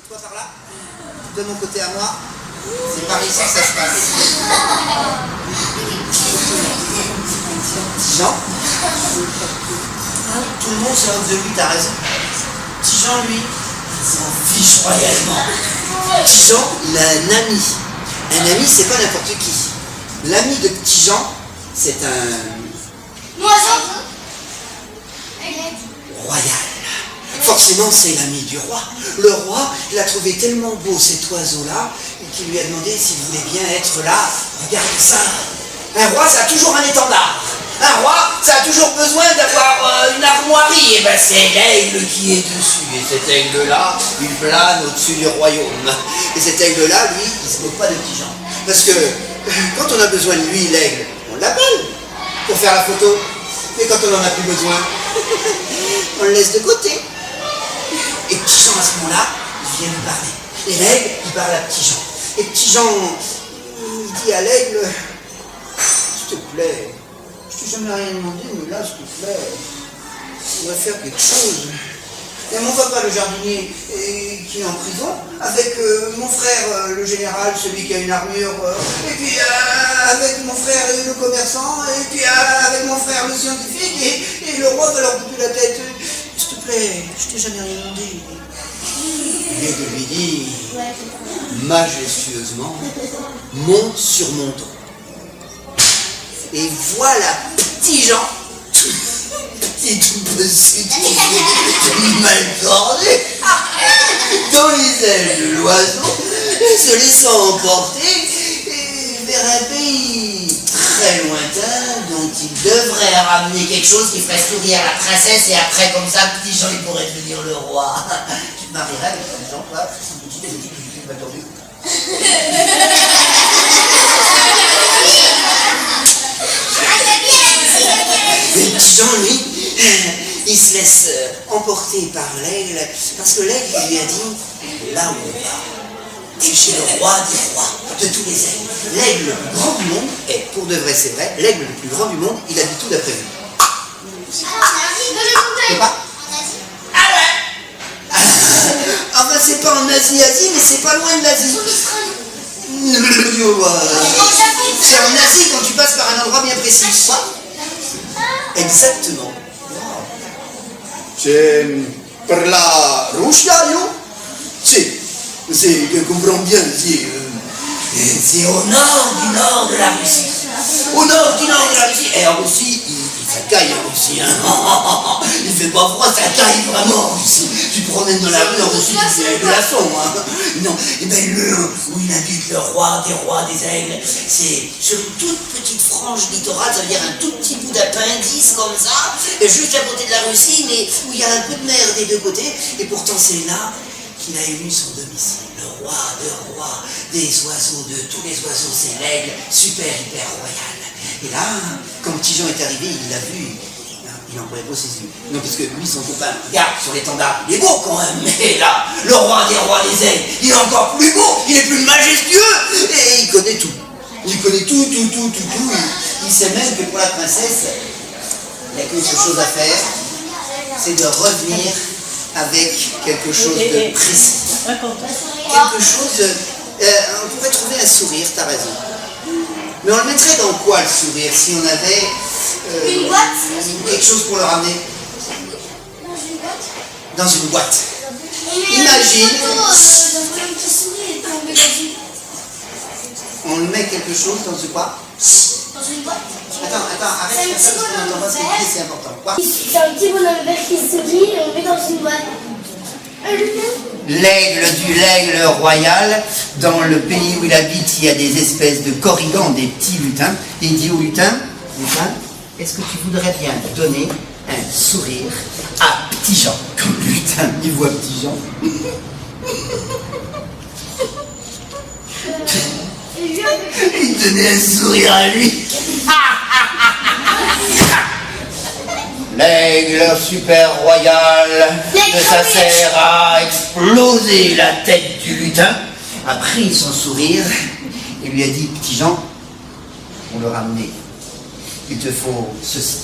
Toi par là, de mon côté à moi, c'est par ici que ça se passe. Jean, tout le monde se moque de lui, t'as raison. Petit Jean, lui, il s'en fiche royalement. Petit Jean, il a un ami. Un ami, c'est pas n'importe qui. L'ami de Petit Jean, c'est un... Oiseau. royal. Forcément, c'est l'ami du roi. Le roi, il a trouvé tellement beau cet oiseau-là qu'il lui a demandé s'il voulait bien être là. Regardez ça. Un roi, ça a toujours un étendard. Un roi, ça a toujours besoin d'avoir une armoirie. Et ben c'est l'aigle qui est dessus. Et cet aigle-là, il plane au-dessus du royaume. Et cet aigle-là, lui, il se moque pas de Petit Jean. Parce que quand on a besoin de lui, l'aigle, on l'appelle pour faire la photo. Mais quand on n'en a plus besoin, on le laisse de côté. Et Petit Jean, à ce moment-là, il vient lui parler. Et l'aigle, il parle à Petit Jean. Et Petit Jean, il dit à l'aigle, s'il te plaît, je t'ai jamais rien demandé, mais là, s'il te plaît, on va faire quelque chose. Il y a mon papa, le jardinier, qui est en prison, avec mon frère, le général, celui qui a une armure, et puis avec mon frère, le commerçant, et puis avec mon frère, le scientifique, et le roi va leur couper la tête. S'il te plaît, je t'ai jamais rien demandé. L'aigle lui dit, majestueusement, monte sur mon dos. Et voilà Petit Jean, petit tout petit, tout mal cordé, dans les ailes de l'oiseau, se laissant emporter vers un pays très lointain dont il devrait ramener quelque chose qui ferait sourire la princesse, et après comme ça Petit Jean il pourrait devenir le roi. Tu te marierais avec Petit Jean, toi? Tu m'as entendu. Et Petit Jean, lui, il se laisse emporter par l'aigle, parce que l'aigle lui a dit, là où on va, c'est chez le roi des rois, de tous les aigles. L'aigle le plus grand du monde, et pour de vrai c'est vrai, l'aigle le plus grand du monde, il a dit tout d'après lui. C'est pas? Ah ouais. Enfin c'est pas en Asie, mais c'est pas loin de l'Asie. C'est en Asie quand tu passes par un endroit bien précis. Quoi? Exactement. C'est per la Russia, io? Sì, che comprends bien, sì. C'est au nord de la Russie. Au nord du nord de la Russie. Et en Russie, ça caille en Russie. Hein. Il fait pas froid, ça caille vraiment en Russie. Tu te promènes dans la rue en Russie, tu fais avec de la son. Hein. Non, et bien où il habite le roi des aigles, c'est sur une toute petite frange littorale, ça veut dire un tout petit bout d'appendice comme ça, juste à côté de la Russie, mais où il y a un peu de mer des deux côtés, et pourtant c'est là qu'il a élu son domicile. Le roi des oiseaux, de tous les oiseaux, c'est l'aigle, super hyper royal. Et là, quand Petit Jean est arrivé, il l'a vu, il en pourrait pas ses yeux. Non, parce que lui, son copain, regarde sur l'étendard, il est beau quand même, mais là, le roi des aigles, il est encore plus beau, il est plus majestueux, et il connaît tout. Il connaît tout. Il sait même que pour la princesse, il n'y a qu'une seule chose à faire, c'est de revenir avec quelque chose de précis. Quelque chose, on pourrait trouver un sourire, t'as raison. Mais on le mettrait dans quoi le sourire si on avait une boîte, quelque chose pour le ramener? Dans une boîte. Imagine. On le met quelque chose dans une quoi? Dans une boîte. Attends, arrête ça parce qu'on n'entend pas ce que tu dis, c'est important. Quoi? C'est un petit bonhomme vert qui sourit et on le met dans une boîte. L'aigle royal, dans le pays où il habite, il y a des espèces de corrigans, des petits lutins. Et il dit au lutin, est-ce que tu voudrais bien donner un sourire à Petit Jean? Comme le lutin, il voit Petit Jean. Il donnait un sourire à lui. L'aigle super royal de sa sert à exploser la tête du lutin, a pris son sourire et lui a dit, Petit Jean, on le ramenait, il te faut ceci.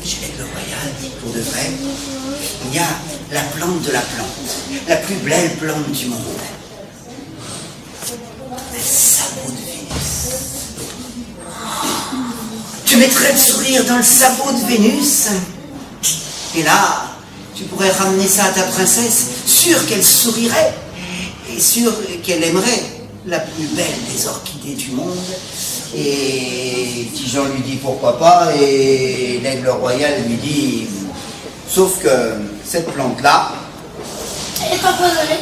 J'ai l'aigle royal, pour de vrai, il y a la plante de la plante, la plus belle plante du monde. Le sabot de Vénus. Tu mettrais le sourire dans le sabot de Vénus, et là, tu pourrais ramener ça à ta princesse, sûre qu'elle sourirait, et sûre qu'elle aimerait la plus belle des orchidées du monde. Et Tijan lui dit pourquoi pas, et l'aigle royal lui dit, sauf que cette plante-là, Elle n'est pas poisonnée.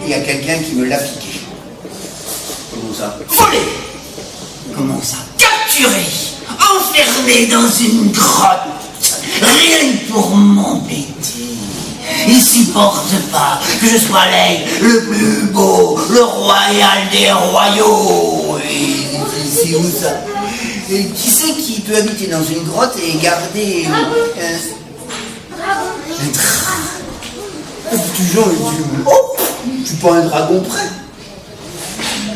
il y a quelqu'un qui me l'a piqué. Comment ça? Volé! Comment ça? Capturé! Enfermé dans une grotte! Rien que pour m'embêter! Il supporte pas que je sois l'aigle le plus beau, le royal des royaux! Et c'est où ça? Et qui c'est qui peut habiter dans une grotte et garder un dragon? Tijan, il dit, oh, je suis pas un dragon près.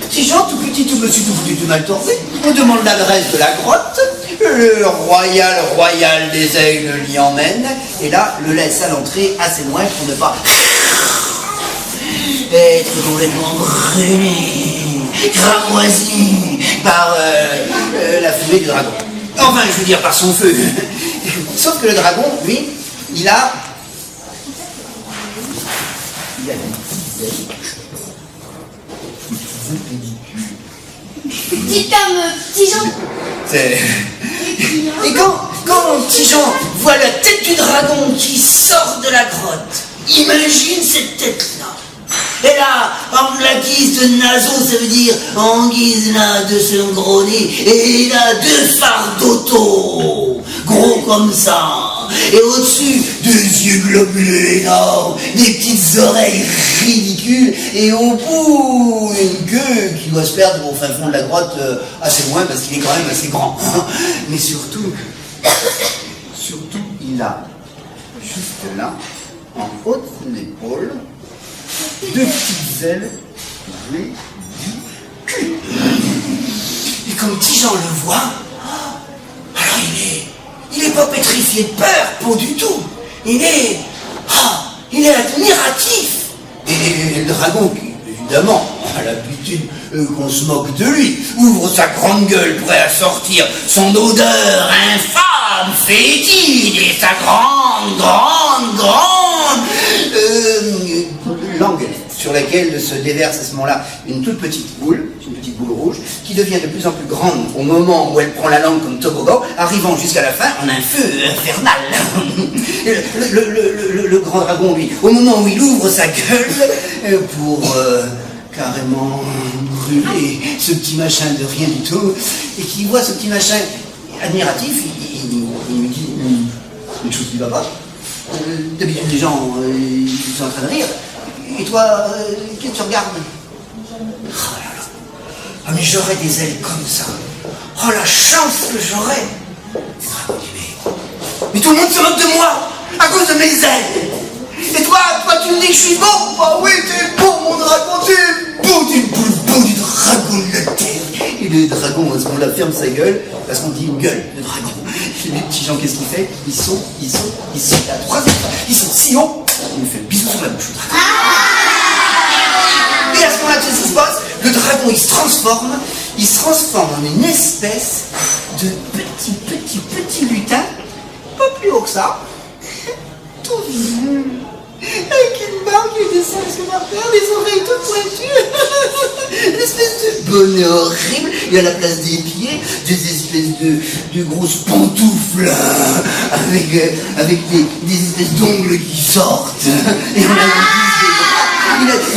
Petit Jean, tout petit, tout petit, tout petit, tout mal tourné, on demande l'adresse de la grotte, le royal des aigles l'y emmène, et là, le laisse à l'entrée assez loin pour ne pas être complètement brûlé, cramoisi par la fumée du dragon. Enfin, je veux dire, par son feu. Sauf que le dragon, lui, il a des petites ailes. Dites Tijan. Et quand Tijan voit la tête du dragon qui sort de la grotte, imagine cette tête-là. Et là, en la guise de naseau, ça veut dire en guise là de son gros nez, et il a deux fardeaux gros comme ça. Et au-dessus, deux yeux globuleux énormes, des petites oreilles ridicules, et au bout, une queue qui doit se perdre au fin fond de la grotte assez loin, parce qu'il est quand même assez grand. Mais surtout, il a, juste là, en haut de l'épaule, deux petites ailes ridicules. Et comme Tijan le voit, alors il est pas pétrifié de peur, pas du tout. Il est admiratif. Et le dragon, qui évidemment a l'habitude qu'on se moque de lui, ouvre sa grande gueule prêt à sortir son odeur infâme, fétide, et sa grande langue sur laquelle se déverse à ce moment-là une toute petite boule rouge, qui devient de plus en plus grande au moment où elle prend la langue comme toboggan, arrivant jusqu'à la fin en un feu infernal. Le grand dragon, lui, au moment où il ouvre sa gueule pour carrément brûler ce petit machin de rien du tout, et qui voit ce petit machin admiratif, il me dit une chose qui va pas. D'habitude, les gens ils sont en train de rire. Et toi, qu'est-ce que tu regardes? Oh là là. Ah, mais j'aurais des ailes comme ça. Oh, la chance que j'aurais. Mais tout le monde se moque de moi à cause de mes ailes. Et toi, tu me dis que je suis beau? Ah oui, t'es beau, mon dragon, t'es beau, T'es beau du dragon de la terre. Et le dragon, à ce moment-là, ferme sa gueule, parce qu'on dit une gueule, le dragon. Et les petits gens, qu'est-ce qu'il fait? Ils sont à 3 étages, ils sont si hauts, il me fait le bisou sur la bouche, le dragon. Et à ce moment-là, qu'est-ce qui se passe? Le dragon, il se transforme en une espèce de petit lutin, pas plus haut que ça, tout mignon, avec une barbe qui descend sur la terre, les oreilles toutes pointues, une espèce de bonnet horrible, et à la place des pieds, des espèces de grosses pantoufles, avec des espèces d'ongles qui sortent, et on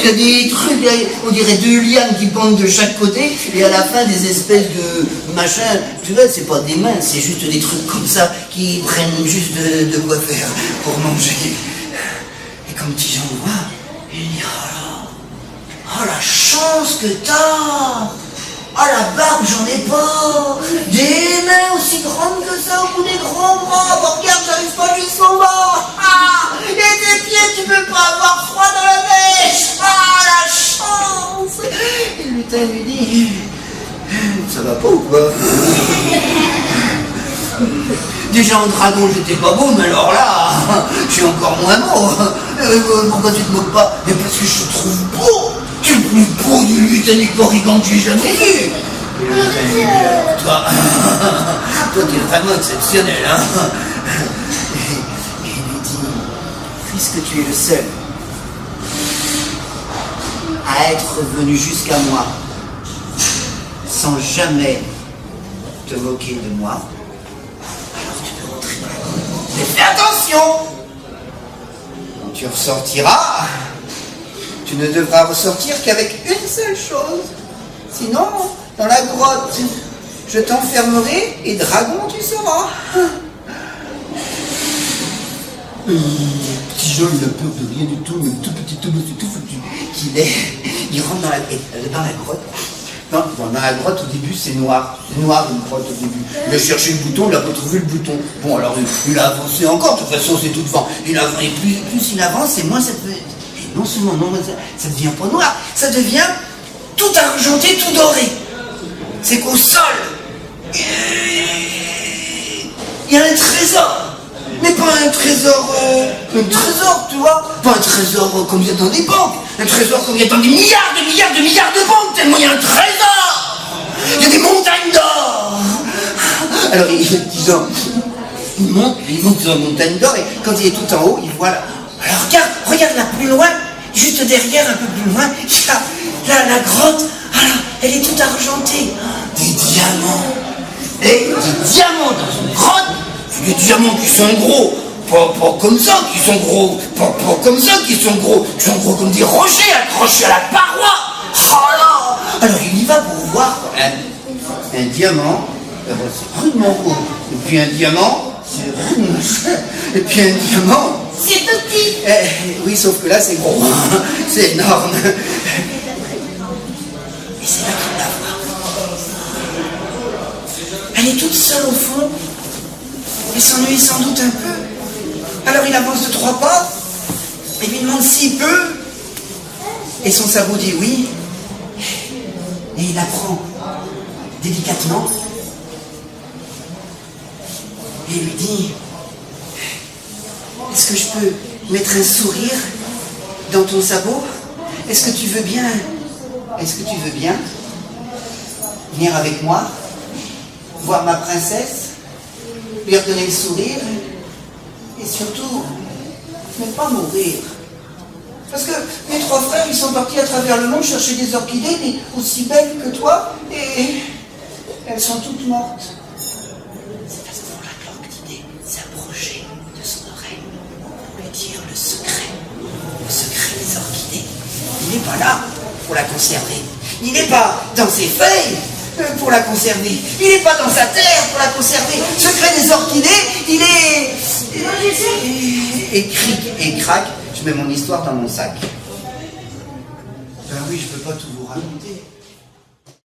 il a des trucs, on dirait 2 lianes qui pendent de chaque côté, et à la fin des espèces de machins, tu vois, c'est pas des mains, c'est juste des trucs comme ça qui prennent juste de quoi faire pour manger. Et comme Tijan le voit, il dit oh la chance que t'as! Oh la barbe, j'en ai pas! Des mains aussi grandes que ça au bout des grands bras! Bon, regarde, j'arrive pas jusqu'en bas! Ah! Et des pieds, tu peux pas avoir froid dans la neige! Ah, la chance! Et le lutin lui dit ça va pas ou quoi? Déjà en dragon, j'étais pas beau, mais alors là, je suis encore moins beau. Pourquoi tu te moques pas? Mais parce que je te trouve beau. Tu es le plus beau du Britannique Morrigan que j'ai jamais vu. Toi, toi, tu es vraiment exceptionnel, hein. Et il lui dit, puisque tu es le seul à être venu jusqu'à moi sans jamais te moquer de moi, alors tu peux rentrer dans la grotte. Mais fais attention! Quand tu ressortiras, tu ne devras ressortir qu'avec une seule chose. Sinon, dans la grotte, je t'enfermerai et dragon tu seras. Petit Jean, il a peur de rien du tout, mais tout petit homme, c'est tout foutu qu'il est. Il rentre dans la grotte. Non, dans la grotte, au début, c'est noir. C'est noir, une grotte, au début. Il a cherché le bouton, il n'a pas trouvé le bouton. Bon, alors, il a avancé encore. De toute façon, c'est tout devant. Et plus il avance, et moins ça devient... Non seulement, non, ça devient pas noir. Ça devient tout argenté, tout doré. C'est qu'au sol, il y a un trésor. Mais pas un trésor, tu vois. Pas un trésor comme il y a dans des banques. Un trésor comme il y a dans des milliards de banques, tellement il y a un trésor. Il y a des montagnes d'or. Alors, disons, il monte sur la montagne d'or et quand il est tout en haut, il voit là. Alors regarde là plus loin, juste derrière, un peu plus loin, il y a la grotte. Alors, elle est toute argentée. Des diamants. Et des diamants dans une grotte. Des diamants qui sont gros, pas comme ça, qui sont gros, pas comme ça, qui sont gros comme des rochers accrochés à la paroi. Oh là! Alors il y va pour voir un diamant, c'est rudement gros, et puis un diamant, c'est rudement cher, et puis un diamant, C'est tout petit. oui, sauf que là c'est gros, c'est énorme. Et c'est là qu'il la voit. Elle est toute seule au fond. Il s'ennuie sans doute un peu. Alors il avance de 3 pas et lui demande s'il peut. Et son sabot dit oui. Et il la prend délicatement. Et il lui dit, est-ce que je peux mettre un sourire dans ton sabot? Est-ce que tu veux bien venir avec moi, voir ma princesse, lui redonner le sourire, et surtout, ne pas mourir. Parce que mes 3 frères, ils sont partis à travers le monde chercher des orchidées, mais aussi belles que toi, et elles sont toutes mortes. C'est à ce moment-là que l'orchidée s'approchait de son oreille pour lui dire le secret des orchidées. Il n'est pas là pour la conserver. Il n'est pas dans ses feuilles pour la conserver. Il n'est pas dans sa terre pour la conserver. Le secret des orchidées, il est... Et cric et crac, je mets mon histoire dans mon sac. Ben oui, je peux pas tout vous raconter.